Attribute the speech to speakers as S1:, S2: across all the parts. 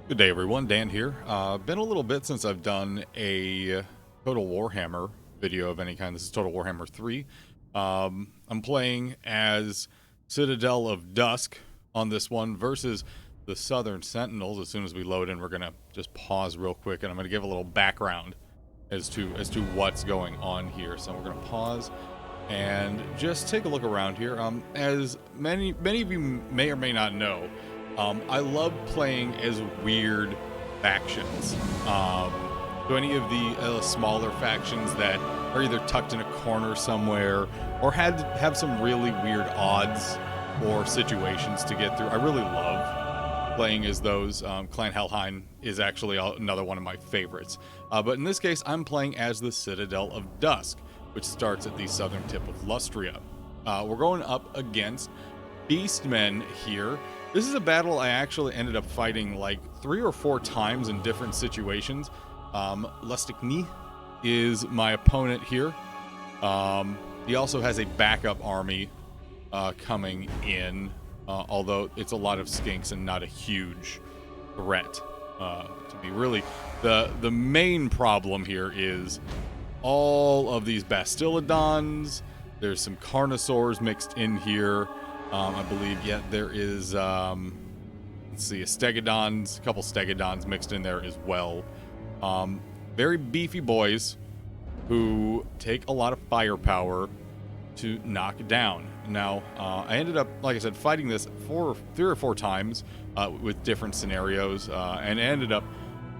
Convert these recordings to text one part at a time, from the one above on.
S1: Good day, everyone. Dan here. Been a little bit since I've done a Total Warhammer video of any kind. This is Total Warhammer 3. I'm playing as Citadel of Dusk on this one versus the Southern Sentinels. As soon as we load in, we're going to just pause real quick, and I'm going to give a little background as to what's going on here. So we're going to pause and just take a look around here. As many of you may or may not know, I love playing as weird factions. So any of the smaller factions that are either tucked in a corner somewhere or have some really weird odds or situations to get through, I really love playing as those. Clan Helheim is actually another one of my favorites. But in this case, I'm playing as the Citadel of Dusk, which starts at the southern tip of Lustria. We're going up against Beastmen here. This is a battle I actually ended up fighting like 3 or 4 times in different situations. Lustigny is my opponent here. He also has a backup army coming in, although it's a lot of skinks and not a huge threat to me. Really, the main problem here is all of these Bastiladons. There's some Carnosaurs mixed in here. I believe, there is, let's see, a couple Stegodons mixed in there as well. Very beefy boys who take a lot of firepower to knock down. Now, I ended up, like I said, fighting this 3 or 4 times with different scenarios, and ended up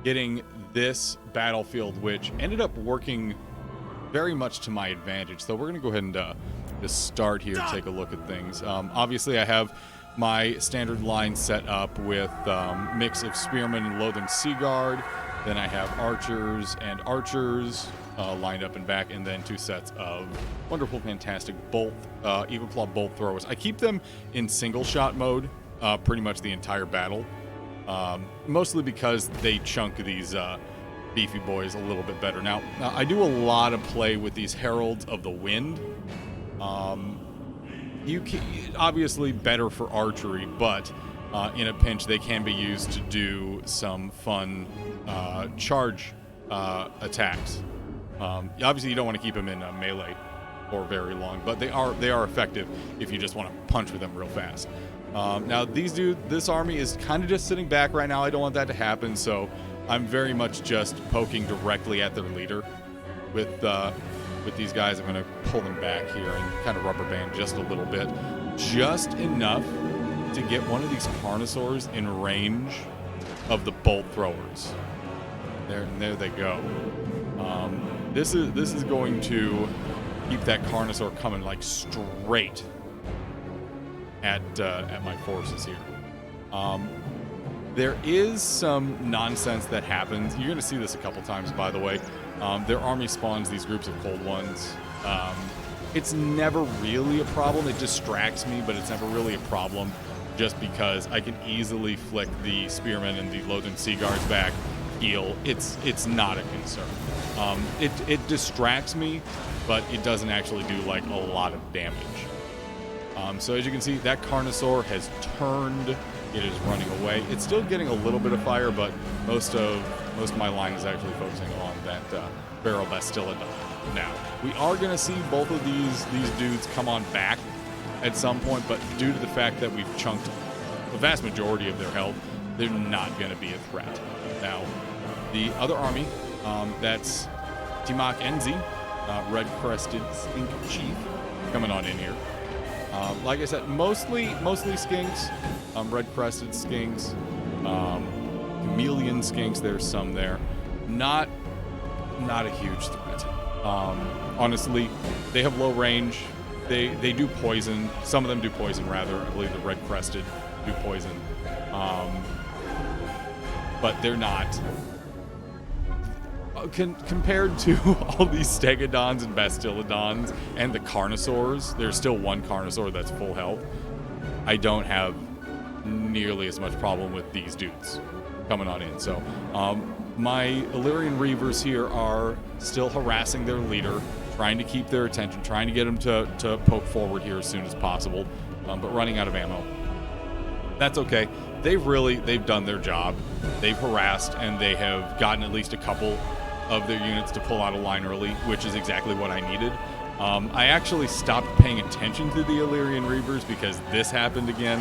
S1: getting this battlefield, which ended up working very much to my advantage. So we're going to go ahead and just start here and take a look at things. Obviously, I have my standard line set up with mix of Spearmen and Lothern Sea Guard. Then I have archers and archers lined up and back, and then 2 sets of wonderful, fantastic Evil Claw bolt throwers. I keep them in single shot mode pretty much the entire battle, mostly because they chunk these beefy boys a little bit better. Now, I do a lot of play with these Heralds of the Wind. You can, obviously better for archery, but in a pinch they can be used to do some fun charge attacks. Obviously you don't want to keep them in melee for very long, but they are effective if you just want to punch with them real fast. Now this army is kind of just sitting back right now. I don't want that to happen, so I'm very much just poking directly at their leader with these guys. I'm going to pull them back here and kind of rubber band just a little bit, just enough to get one of these Carnosaurs in range of the bolt throwers. There they go. This is going to keep that Carnosaur coming like straight at my forces here. There is some nonsense that happens. You're going to see this a couple times, by the way. Their army spawns these groups of cold ones. It's never really a problem. It distracts me, but it's never really a problem, just because I can easily flick the Spearmen and the Lothern Sea Guards back, heal. It's not a concern. It distracts me, but it doesn't actually do like a lot of damage. So as you can see, that Carnosaur has turned. It is running away. It's still getting a little bit of fire, but most of my line is actually focusing on that Barrel Bastiladon. Now, we are going to see both of these dudes come on back at some point, but due to the fact that we've chunked the vast majority of their health, they're not going to be a threat. Now, the other army, that's Timak Enzi, Red-Crested Skink Chief, coming on in here. Like I said, mostly skinks, red-crested skinks, chameleon skinks. There's some there. Not a huge threat. Honestly, they have low range. They do poison. Some of them do poison, rather. I believe the red-crested do poison. But they're not. Compared to all these Stegodons and Bastiladons and the Carnosaurs, there's still one Carnosaur that's full health. I don't have nearly as much problem with these dudes coming on in. So my Illyrian Reavers here are still harassing their leader, trying to keep their attention, trying to get him to poke forward here as soon as possible, but running out of ammo. That's okay. they've done their job. They've harassed, and they have gotten at least a couple of their units to pull out a line early, which is exactly what I needed. I actually stopped paying attention to the Illyrian Reavers because this happened again.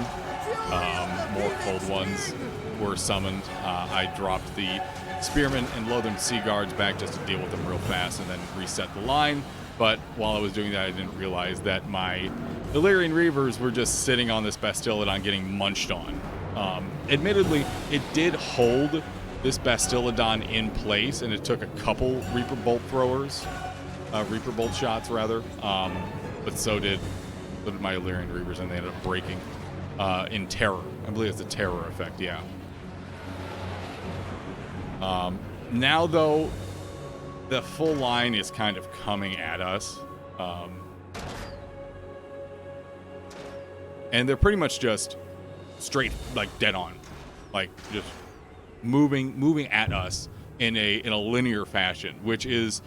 S1: More cold ones were summoned. I dropped the Spearmen and Lothern Sea Guards back just to deal with them real fast and then reset the line. But while I was doing that, I didn't realize that my Illyrian Reavers were just sitting on this Bastiladon getting munched on. Admittedly, it did hold this Bastiladon in place, and it took a couple Reaper Bolt shots rather. But so did my Illyrian Reavers, and they ended up breaking in terror. I believe it's a terror effect, yeah. Now, though, the full line is kind of coming at us. And they're pretty much just straight, like, dead on. Like, just moving at us in a linear fashion, which is,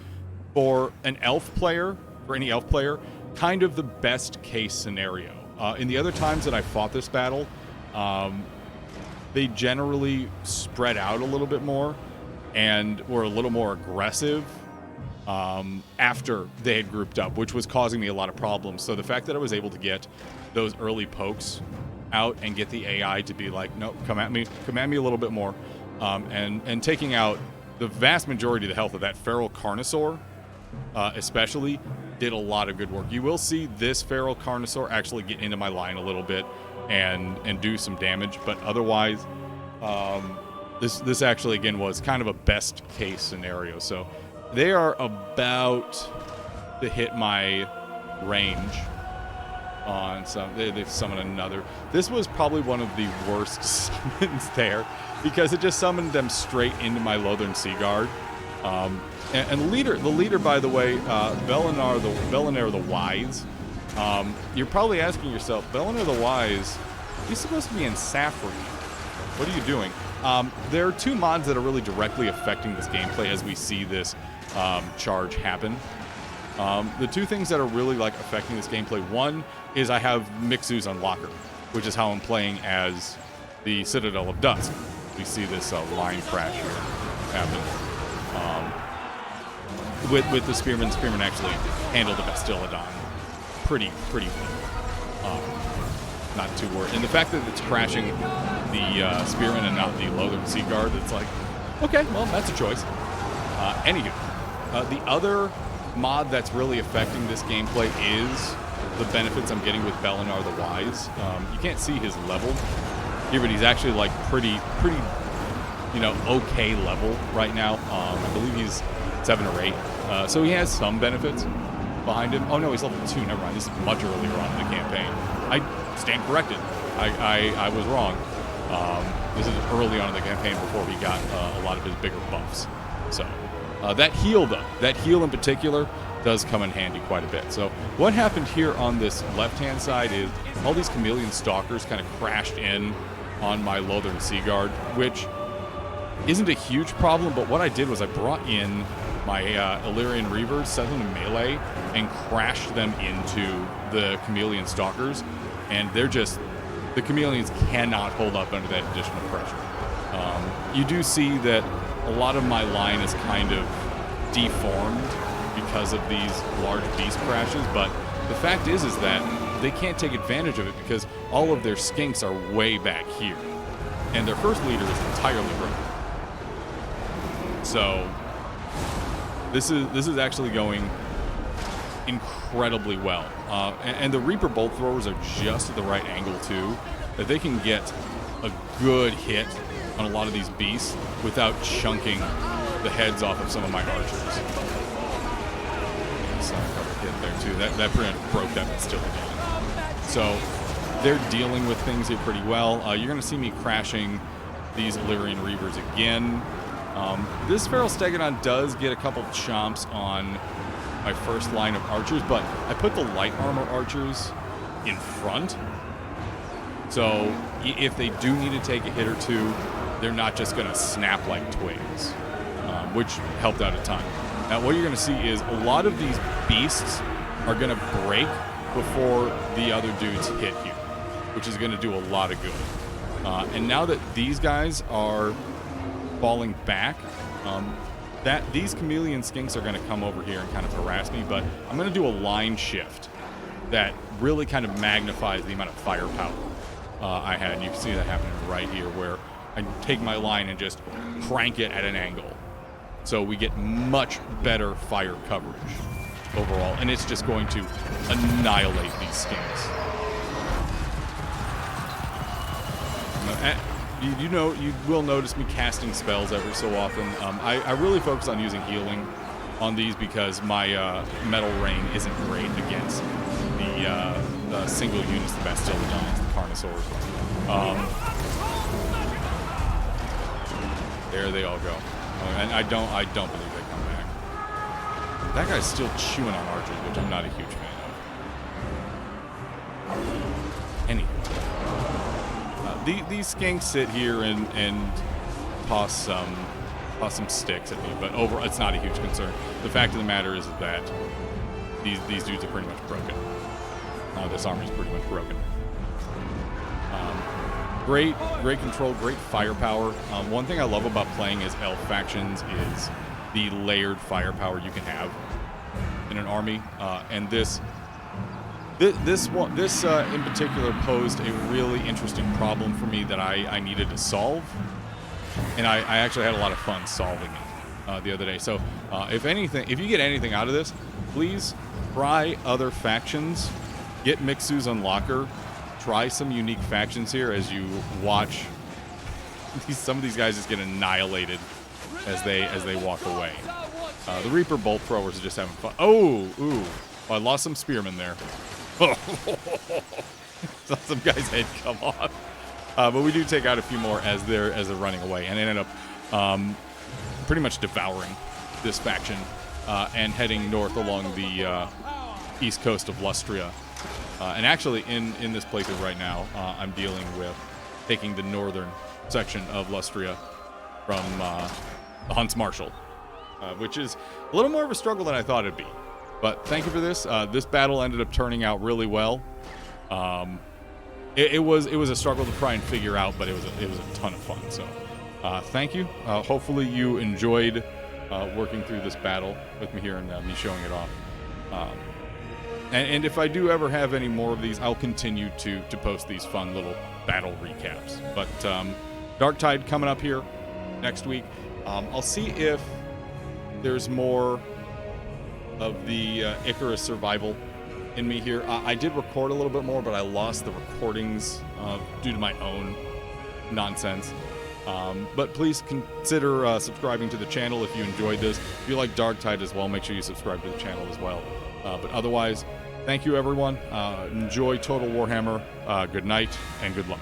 S1: for an elf player, for any elf player, kind of the best case scenario. In the other times that I fought this battle, they generally spread out a little bit more and were a little more aggressive after they had grouped up, which was causing me a lot of problems. So the fact that I was able to get those early pokes out and get the AI to be like, no, come at me a little bit more, and taking out the vast majority of the health of that feral Carnosaur, especially, did a lot of good work. You will see this feral Carnosaur actually get into my line a little bit and do some damage, but otherwise, this actually, again, was kind of a best case scenario. So they are about to hit my range on some. They've summoned another. This was probably one of the worst summons there, because it just summoned them straight into my Lothern Sea Guard. And the leader, by the way, Belenar the Wise. You're probably asking yourself, Belenar the Wise, he's supposed to be in Saffron. What are you doing? There are two mods that are really directly affecting this gameplay as we see this charge happen. The two things that are really affecting this gameplay, one is I have Mixus on Locker, which is how I'm playing as the Citadel of Dusk. We see this line crash here happen. With the Spearmen actually handled the Bastiladon pretty well. Not too worried. And the fact that it's crashing the Spearmen and not the Lothern Sea Guard, it's like, okay, well, that's a choice. Anywho, the other mod that's really affecting this gameplay is the benefits I'm getting with Belenar the Wise. You can't see his level here, but he's actually pretty okay level right now. I believe he's 7 or 8. So he has some benefits behind him. Oh no, he's level 2. Never mind. This is much earlier on in the campaign. I stand corrected. I was wrong. This is early on in the campaign before he got a lot of his bigger buffs. So that heal, though, that heal in particular does come in handy quite a bit. So what happened here on this left-hand side is all these Chameleon Stalkers kind of crashed in on my Lothern Sea Guard, which isn't a huge problem, but what I did was I brought in my Illyrian Reavers, set them to melee, and crashed them into the Chameleon Stalkers, and the Chameleons cannot hold up under that additional pressure. You do see that a lot of my line is kind of deformed because of these large beast crashes, but the fact is that they can't take advantage of it because all of their skinks are way back here, and their first leader is entirely broken. So this is actually going incredibly well, and the Reaper Bolt throwers are just at the right angle too, that they can get a good hit on a lot of these beasts without chunking the heads off of some of my archers. So a couple hit there too. That pretty much broke that, but still again. So they're dealing with things here pretty well. You're going to see me crashing these Illyrian Reavers again. This Feral Stegodon does get a couple chomps on my first line of archers, but I put the light armor archers in front. So if they do need to take a hit or two, they're not just going to snap like twigs, which helped out a ton. Now what you're going to see is a lot of these beasts are going to break before the other dudes hit you, which is going to do a lot of good. And now that these guys are falling back, these chameleon skinks are going to come over here and kind of harass me, but I'm going to do a line shift that really kind of magnifies the amount of firepower I had. And you can see that happening right here, where I take my line and just crank it at an angle. So we get much better fire coverage overall, and it's just going to annihilate these skinks. You will notice me casting spells every so often. I really focus on using healing on these because my metal rain isn't great against the single units, the Bastiladons, the Carnosaurs. There they all go. And I don't believe they come back. That guy's still chewing on archers, which I'm not a huge fan of. Anyway. These skinks sit here and toss some sticks at me, but it's not a huge concern. The fact of the matter is that these dudes are pretty much broken. This army is pretty much broken. Great control, great firepower. One thing I love about playing as elf factions is the layered firepower you can have in an army, and this in particular posed a really interesting problem for me that I needed to solve, and I actually had a lot of fun solving it the other day. So if you get anything out of this, please try other factions, get Mixu's Unlocker, try some unique factions here as you watch some of these guys just get annihilated as they walk away. The Reaper Bolt Throwers are just having fun. Oh, I lost some spearmen there. Saw some guy's head come off. But we do take out a few more as they're running away, and ended up pretty much devouring this faction and heading north along the east coast of Lustria. And actually, in this playthrough right now, I'm dealing with taking the northern section of Lustria from the Hunts Marshal, which is a little more of a struggle than I thought it'd be. But thank you for this. This battle ended up turning out really well. It was a struggle to try and figure out, but it was a ton of fun. So thank you. Hopefully you enjoyed working through this battle with me here and me showing it off. And if I do ever have any more of these, I'll continue to post these fun little battle recaps. But Darktide coming up here next week. I'll see if there's more of the Icarus survival in me here. I did record a little bit more, but I lost the recordings due to my own nonsense. But please consider subscribing to the channel if you enjoyed this. If you like Darktide as well, make sure you subscribe to the channel as well. But otherwise, thank you everyone. Enjoy Total Warhammer. Good night and good luck.